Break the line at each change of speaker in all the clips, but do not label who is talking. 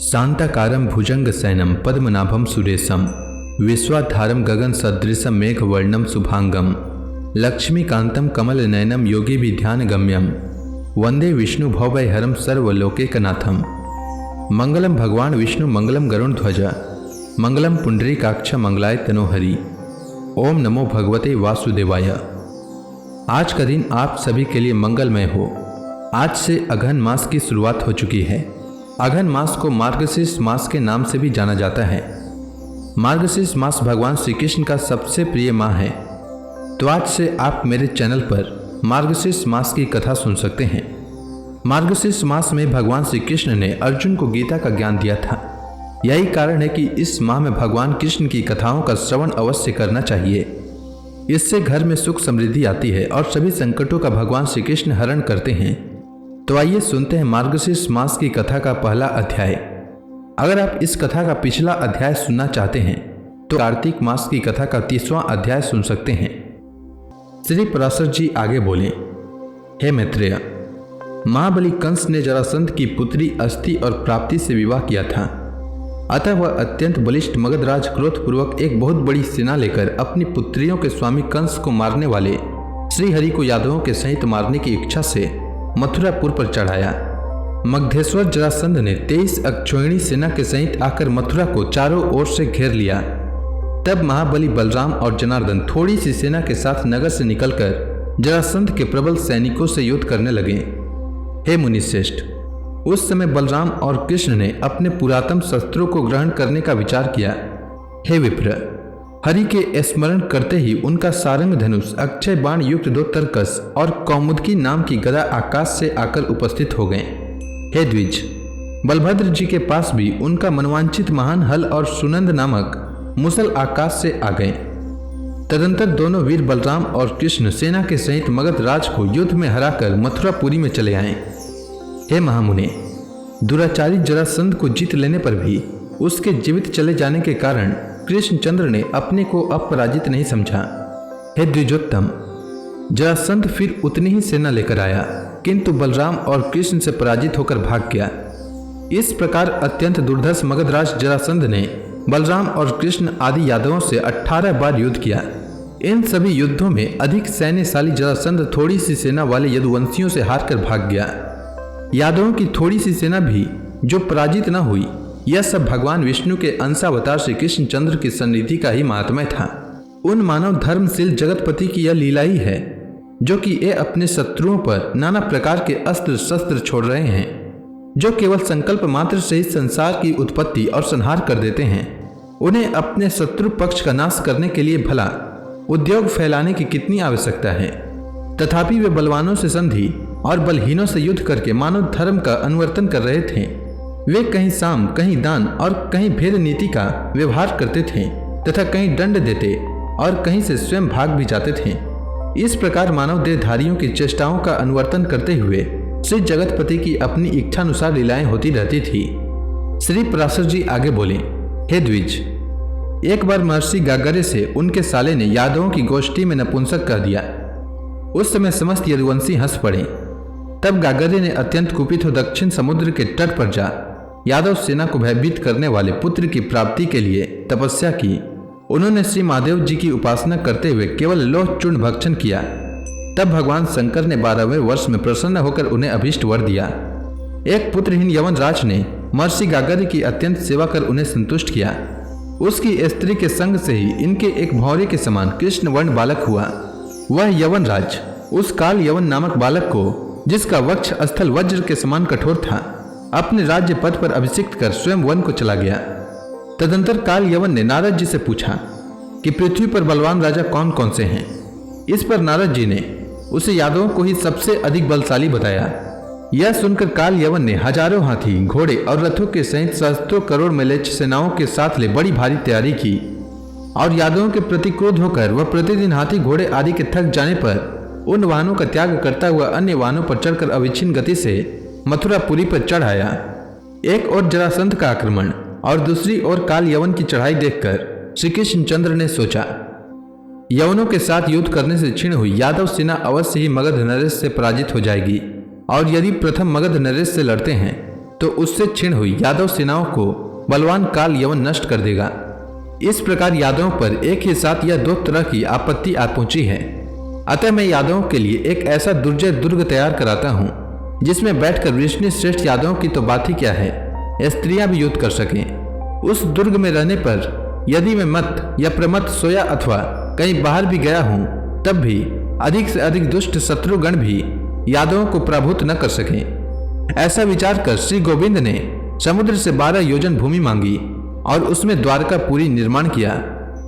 शांताकारं भुजंगशयनं पद्मनाभं सुरेशं विश्वाधारं गगनसदृशं मेघवर्णं शुभांगं लक्ष्मीकान्तं कमलनयनं योगिभिध्यानगम्यं वंदे विष्णुभवभयहरं सर्वलोकैकनाथं। मंगलम भगवान विष्णु मंगलम गरुड़ध्वज मंगलम पुंडरीकाक्ष मंगलाय तनोहरि। ओम नमो भगवते वासुदेवाय। आज का दिन आप सभी के लिए मंगलमय हो। आज से अघन मास की शुरुआत हो चुकी है। अघन मास को मार्गशीर्ष मास के नाम से भी जाना जाता है। मार्गशीर्ष मास भगवान श्री कृष्ण का सबसे प्रिय माह है। तो आज से आप मेरे चैनल पर मार्गशीर्ष मास की कथा सुन सकते हैं। मार्गशीर्ष मास में भगवान श्री कृष्ण ने अर्जुन को गीता का ज्ञान दिया था। यही कारण है कि इस माह में भगवान कृष्ण की कथाओं का श्रवण अवश्य करना चाहिए। इससे घर में सुख समृद्धि आती है और सभी संकटों का भगवान श्री कृष्ण हरण करते हैं। तो आइए सुनते हैं मार्गशीर्ष मास की कथा का पहला अध्याय। अगर आप इस कथा का पिछला अध्याय सुनना चाहते हैं तो कार्तिक मास की कथा का 30वां अध्याय सुन सकते हैं। श्री पराशर जी आगे बोले, हे मैत्रेय, महाबली कंस ने जरासंध की पुत्री अस्थि और प्राप्ति से विवाह किया था। अतः वह अत्यंत बलिष्ठ मगधराज क्रोधपूर्वक एक बहुत बड़ी सेना लेकर अपनी पुत्रियों के स्वामी कंस को मारने वाले श्रीहरि को यादवों के सहित मारने की इच्छा से मथुरापुर पर चढ़ाया। मगधेश्वर जरासंध ने 23 अक्षौहिणी सेना के सहित आकर मथुरा को चारों ओर से घेर लिया। तब महाबली बलराम और जनार्दन थोड़ी सी सेना के साथ नगर से निकलकर जरासंध के प्रबल सैनिकों से युद्ध करने लगे। हे मुनिश्रेष्ठ, उस समय बलराम और कृष्ण ने अपने पुरातन शस्त्रों को ग्रहण करने का विचार किया। हे विप्र, हरि के स्मरण करते ही उनका सारंग धनुष, अक्षय बाण युक्त 2 तरकस और कौमुदकी नाम की गदा आकाश से आकर उपस्थित हो गए। हे द्विज, बलभद्र जी के पास भी उनका मनवांचित महान हल और सुनंद नामक मुसल आकाश से आ गए। तदंतर दोनों वीर बलराम और कृष्ण सेना के सहित मगध राज को युद्ध में हराकर मथुरापुरी में चले आए। हे महामुने, दुराचारी जरासंध को जीत लेने पर भी उसके जीवित चले जाने के कारण कृष्णचंद्र ने अपने को अपराजित नहीं समझा। हे द्विजोत्तम, जरासंध फिर उतनी ही सेना लेकर आया, किंतु बलराम और कृष्ण से पराजित होकर भाग गया। इस प्रकार अत्यंत दुर्धर्ष मगधराज जरासंध ने बलराम और कृष्ण आदि यादवों से 18 बार युद्ध किया। इन सभी युद्धों में अधिक सैन्यशाली जरासंध थोड़ी सी सेना वाले यदुवंशियों से हारकर भाग गया। यादवों की थोड़ी सी सेना भी जो पराजित न हुई, यह सब भगवान विष्णु के अंशावतार श्री कृष्णचंद्र की सन्निधि का ही महात्म्य था। उन मानव धर्मशील जगतपति की यह लीला ही है जो कि ये अपने शत्रुओं पर नाना प्रकार के अस्त्र शस्त्र छोड़ रहे हैं, जो केवल संकल्प मात्र से ही संसार की उत्पत्ति और संहार कर देते हैं। उन्हें अपने शत्रु पक्ष का नाश करने के लिए भला उद्योग फैलाने की कितनी आवश्यकता है, तथापि वे बलवानों से संधि और बलहीनों से युद्ध करके मानव धर्म का अनुवर्तन कर रहे थे। वे कहीं साम, कहीं दान और कहीं भेद नीति का व्यवहार करते थे तथा कहीं दंड देते और कहीं से स्वयं भाग भी जाते थे। इस प्रकार मानव देहधारियों की चेष्टाओं का अनुवर्तन करते हुए श्री जगतपति की अपनी इच्छानुसार लीलाएं होती रहती थी। श्री पराशर जी आगे बोले, हे द्विज, एक बार महर्षि गागरे से उनके साले ने यादवों की गोष्ठी में नपुंसक कर दिया। उस समय समस्त यदुवंशी हंस पड़े। तब गागरे ने अत्यंत कुपित हो दक्षिण समुद्र के तट पर जा यादव सेना को भयभीत करने वाले पुत्र की प्राप्ति के लिए तपस्या की। उन्होंने श्री महादेव जी की उपासना करते हुए केवल लोह चूर्ण भक्षण किया। तब भगवान शंकर ने 12वें वर्ष में प्रसन्न होकर उन्हें अभीष्ट वर दिया। एक पुत्रहीन यवन राज ने महर्षि गागरे की अत्यंत सेवा कर उन्हें संतुष्ट किया। उसकी स्त्री के संग से ही इनके एक भौरे के समान कृष्ण वर्ण बालक हुआ। वह यवन राज उस काल यवन नामक बालक को, जिसका वक्ष स्थल वज्र के समान कठोर था, अपने राज्य पद पर अभिषिक्त कर स्वयं वन को चला गया। तदंतर काल यवन ने नारद जी से पूछा कि पृथ्वी पर बलवान राजा कौन कौन से हैं। इस पर नारद जी ने उसे यादवों को ही सबसे अधिक बलशाली बताया। यह सुनकर काल यवन ने हजारों हाथी, घोड़े और रथों के सहित सहस्त्रों करोड़ मैलेच्छ सेनाओं के साथ ले बड़ी भारी तैयारी की और यादवों के प्रति क्रोध होकर वह प्रतिदिन हाथी, घोड़े आदि के थक जाने पर उन वाहनों का त्याग करता हुआ अन्य वाहनों पर चढ़कर अविच्छिन्न गति से मथुरापुरी पर चढ़ आया। एक ओर जरासंध का आक्रमण और दूसरी ओर काल यवन की चढ़ाई देखकर श्री कृष्णचंद्र ने सोचा, यवनों के साथ युद्ध करने से क्षीण हुई यादव सेना अवश्य ही मगध नरेश से पराजित हो जाएगी, और यदि प्रथम मगध नरेश से लड़ते हैं तो उससे क्षीण हुई यादव सेनाओं को बलवान काल यवन नष्ट कर देगा। इस प्रकार यादवों पर एक ही साथ यह 2 तरह की आपत्ति आ पहुंची है। अतः मैं यादवों के लिए एक ऐसा दुर्जय दुर्ग तैयार कराता हूँ जिसमें बैठकर विष्णु श्रेष्ठ यादवों की तो बात ही क्या है, स्त्रियां भी युद्ध कर सकें। उस दुर्ग में रहने पर यदि मैं मत या प्रमत सोया अथवा कहीं बाहर भी गया हूँ तब भी अधिक से अधिक दुष्ट शत्रुगण भी यादवों को पराभूत न कर सकें। ऐसा विचार कर श्री गोविंद ने समुद्र से 12 योजन भूमि मांगी और उसमें द्वारकापुरी निर्माण किया,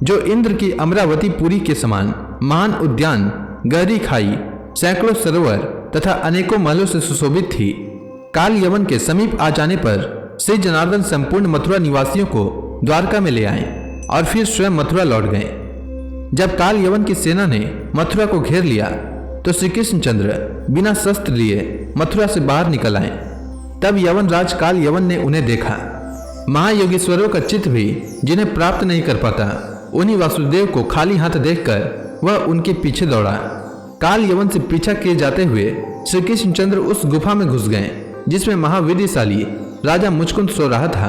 जो इंद्र की अमरावती पुरी के समान महान उद्यान, गहरी खाई, सैकड़ों सरोवर तथा अनेकों महलों से सुशोभित थी। काल यवन के समीप आ जाने पर श्री जनार्दन संपूर्ण मथुरा निवासियों को द्वारका में ले आए और फिर स्वयं मथुरा लौट गए। जब काल यवन की सेना ने मथुरा को घेर लिया तो श्री कृष्णचंद्र बिना शस्त्र लिए मथुरा से बाहर निकल आए। तब यवन राज काल यवन ने उन्हें देखा। महायोगीश्वरों का चित्त भी जिन्हें प्राप्त नहीं कर पाता, उन्हीं वासुदेव को खाली हाथ देखकर वह उनके पीछे दौड़ा। काल यवन से पीछा किए जाते हुए श्री कृष्णचंद्र उस गुफा में घुस गए जिसमें महावीरशाली राजा मुचकुंद सो रहा था।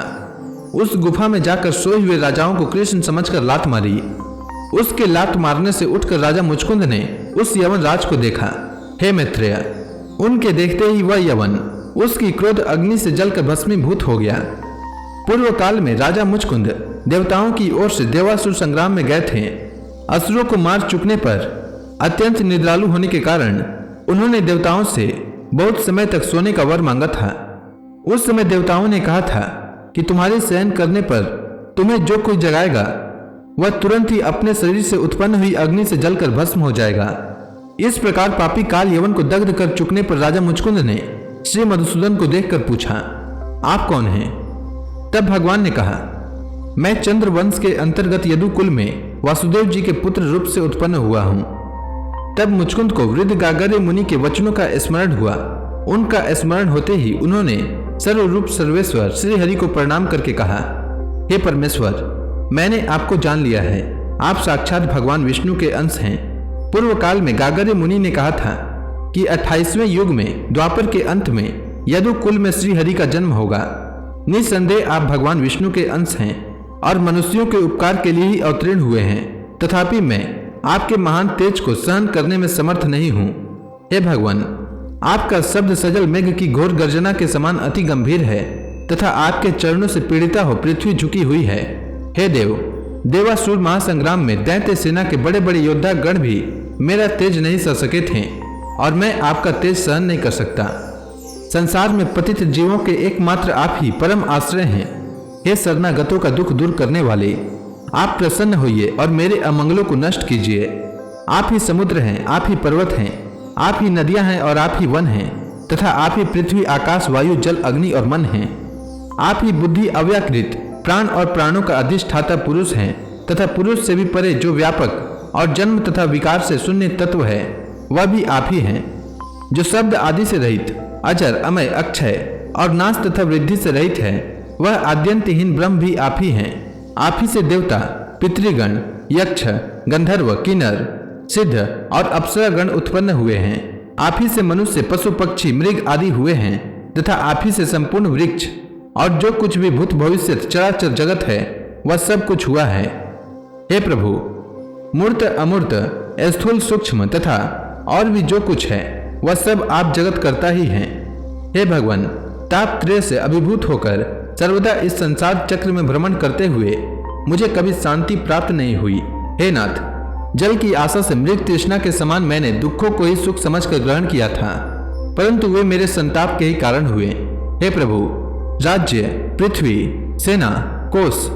उस गुफा में जाकर सोए हुए राजाओं को कृष्ण समझकर लात मारी। उसके लात मारने से उठकर राजा मुचकुंद ने उस यवन राज को देखा। हे मैत्रेय, उनके देखते ही वह यवन उसकी क्रोध अग्नि से जलकर भस्मीभूत हो गया। पूर्व काल में राजा मुचकुंद देवताओं की ओर से देवासुर संग्राम में गए थे। असुरों को मार चुकने पर अत्यंत निद्रालु होने के कारण उन्होंने देवताओं से बहुत समय तक सोने का वर मांगा था। उस समय देवताओं ने कहा था कि तुम्हारे शयन करने पर तुम्हें जो कोई जगाएगा वह तुरंत ही अपने शरीर से उत्पन्न हुई अग्नि से जलकर भस्म हो जाएगा। इस प्रकार पापी काल यवन को दग्ध कर चुकने पर राजा मुचकुंद ने श्री मधुसूदन को देखकर पूछा, आप कौन हैं? तब भगवान ने कहा, मैं चंद्र वंश के अंतर्गत यदुकुल में वासुदेव जी के पुत्र रूप से उत्पन्न हुआ हूं। तब मुचकुंद को वृद्ध गागर्य मुनि के वचनों का स्मरण हुआ। उनका स्मरण होते ही उन्होंने सर्वरूप सर्वेश्वर श्री हरि को प्रणाम करके कहा, हे परमेश्वर, मैंने आपको जान लिया है। आप साक्षात भगवान विष्णु के अंश हैं। पूर्व काल में गागर्य मुनि ने कहा था कि 28वें युग में द्वापर के अंत में यदुकुल में श्री हरि का जन्म होगा। निसंदेह आप भगवान विष्णु के अंश हैं और मनुष्यों के उपकार के लिए ही अवतीर्ण हुए हैं। तथापि मैं आपके महान तेज को सहन करने में समर्थ नहीं हूँ। हे भगवान, आपका शब्द सजल मेघ की घोर गर्जना के समान अति गंभीर है तथा आपके चरणों से पीड़िता हो पृथ्वी झुकी हुई है। हे देव, देवासुर महासंग्राम में दैत्य सेना के बड़े बड़े योद्धा गण भी मेरा तेज नहीं सह सके थे और मैं आपका तेज सहन नहीं कर सकता। संसार में पतित जीवों के एकमात्र आप ही परम आश्रय हैं। हे शरणागतों का दुख दूर करने वाले, आप प्रसन्न होइए और मेरे अमंगलों को नष्ट कीजिए। आप ही समुद्र हैं, आप ही पर्वत हैं, आप ही नदियां हैं और आप ही वन हैं तथा आप ही पृथ्वी, आकाश, वायु, जल, अग्नि और मन हैं। आप ही बुद्धि अव्याकृत प्राण और प्राणों का अधिष्ठाता पुरुष हैं तथा पुरुष से भी परे जो व्यापक और जन्म तथा विकार से शून्य तत्व है वह भी आप ही हैं। जो शब्द आदि से रहित, अजर, अमय, अक्षय और नाश तथा वृद्धि से रहित है वह आद्यंतहीन ब्रह्म भी आप ही हैं। आप ही से देवता, पितृगण, यक्ष, गंधर्व, किन्नर, सिद्ध और अप्सरागण उत्पन्न हुए हैं। आप ही से मनुष्य, पशु, पक्षी, मृग आदि हुए हैं तथा आप ही से संपूर्ण वृक्ष और जो कुछ भी भूत भविष्य चराचर जगत है वह सब कुछ हुआ है। हे प्रभु, मूर्त, अमूर्त, स्थूल, सूक्ष्म तथा और भी जो कुछ है वह सब आप जगत करता ही हैं। हे भगवान, ताप त्रय से अभिभूत होकर सर्वदा इस संसार चक्र में भ्रमण करते हुए मुझे कभी शांति प्राप्त नहीं हुई। हे नाथ, जल की आशा से मृग तृष्णा के समान मैंने दुखों को ही सुख समझकर ग्रहण किया था, परंतु वे मेरे संताप के ही कारण हुए। हे प्रभु, राज्य, पृथ्वी, सेना, कोष,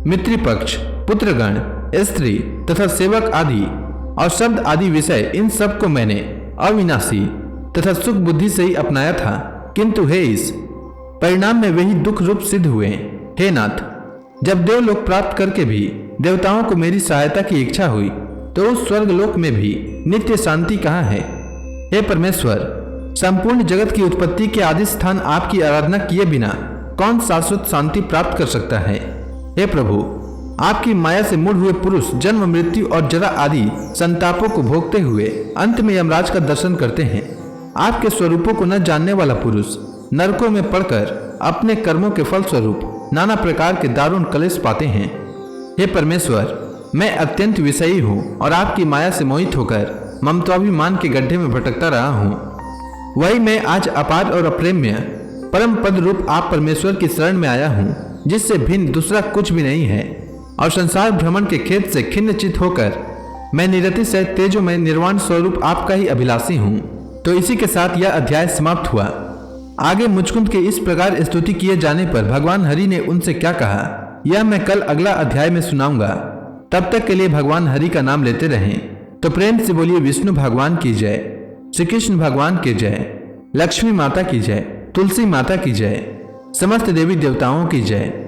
मित्रपक्ष, पुत्रगण, स्त्री तथा सेवक आदि और शब्द आदि विषय, इन सब को मैंने अविनाशी तथा सुख बुद्धि से ही अपनाया था, किंतु हे इस परिणाम में वही दुख रूप सिद्ध हुए। हे नाथ, जब देवलोक प्राप्त करके भी देवताओं को मेरी सहायता की इच्छा हुई तो उस स्वर्ग लोक में भी नित्य शांति कहाँ है? हे परमेश्वर, संपूर्ण जगत की उत्पत्ति के आदि स्थान आपकी आराधना किए बिना कौन शाश्वत शांति प्राप्त कर सकता है? हे प्रभु, आपकी माया से मूढ़ हुए पुरुष जन्म, मृत्यु और जरा आदि संतापों को भोगते हुए अंत में यमराज का दर्शन करते हैं। आपके स्वरूपों को न जानने वाला पुरुष नरकों में पड़कर अपने कर्मों के फलस्वरूप नाना प्रकार के दारुण कलेश पाते हैं। हे परमेश्वर, मैं अत्यंत विषयी हूँ और आपकी माया से मोहित होकर ममत्वाभिमान के गड्ढे में भटकता रहा हूँ। वही मैं आज अपार और अप्रेम्य परम पद रूप आप परमेश्वर की शरण में आया हूँ, जिससे भिन्न दूसरा कुछ भी नहीं है। और संसार भ्रमण के खेत से खिन्नचित होकर मैं निरति से तेजोमय निर्वाण स्वरूप आपका ही अभिलाषी हूँ। तो इसी के साथ यह अध्याय समाप्त हुआ। आगे मुचकुंद के इस प्रकार स्तुति किए जाने पर भगवान हरि ने उनसे क्या कहा, यह मैं कल अगला अध्याय में सुनाऊंगा। तब तक के लिए भगवान हरि का नाम लेते रहें। तो प्रेम से बोलिए विष्णु भगवान की जय, श्री कृष्ण भगवान की जय, लक्ष्मी माता की जय, तुलसी माता की जय, समस्त देवी देवताओं की जय।